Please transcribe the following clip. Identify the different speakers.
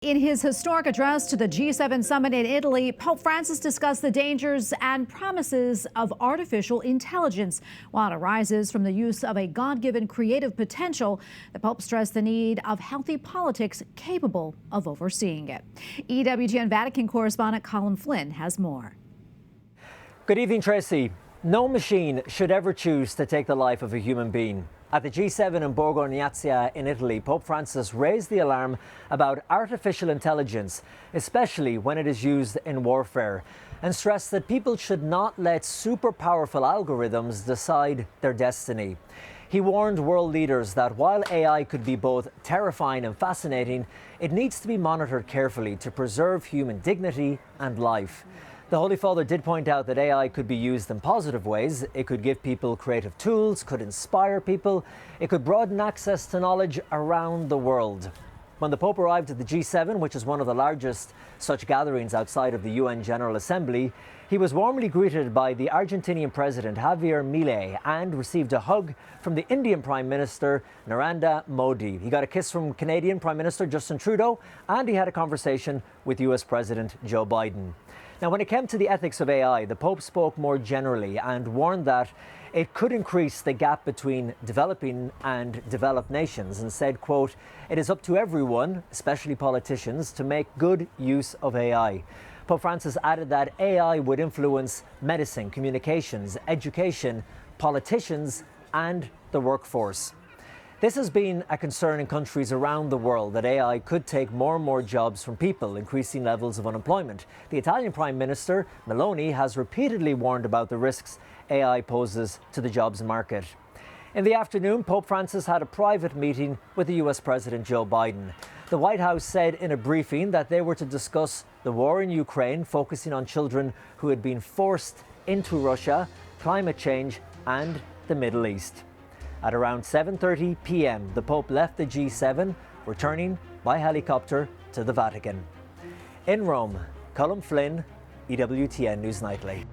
Speaker 1: In his historic address to the G7 summit in Italy, Pope Francis discussed the dangers and promises of artificial intelligence. While it arises from the use of a God-given creative potential, the Pope stressed the need of healthy politics capable of overseeing it. EWTN Vatican Correspondent Colm Flynn has more.
Speaker 2: Good evening, Tracy. No machine should ever choose to take the life of a human being. At the G7 in Borgo Egnazia in Italy, Pope Francis raised the alarm about artificial intelligence, especially when it is used in warfare, and stressed that people should not let super powerful algorithms decide their destiny. He warned world leaders that while AI could be both terrifying and fascinating, it needs to be monitored carefully to preserve human dignity and life. The Holy Father did point out that AI could be used in positive ways. It could give people creative tools, could inspire people, it could broaden access to knowledge around the world. When the Pope arrived at the G7, which is one of the largest such gatherings outside of the UN General Assembly, he was warmly greeted by the Argentinian President Javier Milei and received a hug from the Indian Prime Minister Narendra Modi. He got a kiss from Canadian Prime Minister Justin Trudeau, and he had a conversation with US President Joe Biden. Now, when it came to the ethics of AI, the Pope spoke more generally and warned that it could increase the gap between developing and developed nations, and said, quote, "It is up to everyone, especially politicians, to make good use of AI." Pope Francis added that AI would influence medicine, communications, education, politicians, and the workforce. This has been a concern in countries around the world, that AI could take more and more jobs from people, increasing levels of unemployment. The Italian Prime Minister, Meloni, has repeatedly warned about the risks AI poses to the jobs market. In the afternoon, Pope Francis had a private meeting with the US President Joe Biden. The White House said in a briefing that they were to discuss the war in Ukraine, focusing on children who had been forced into Russia, climate change, and the Middle East. At around 7:30 p.m., the Pope left the G7, returning by helicopter to the Vatican. In Rome, Colm Flynn, EWTN News Nightly.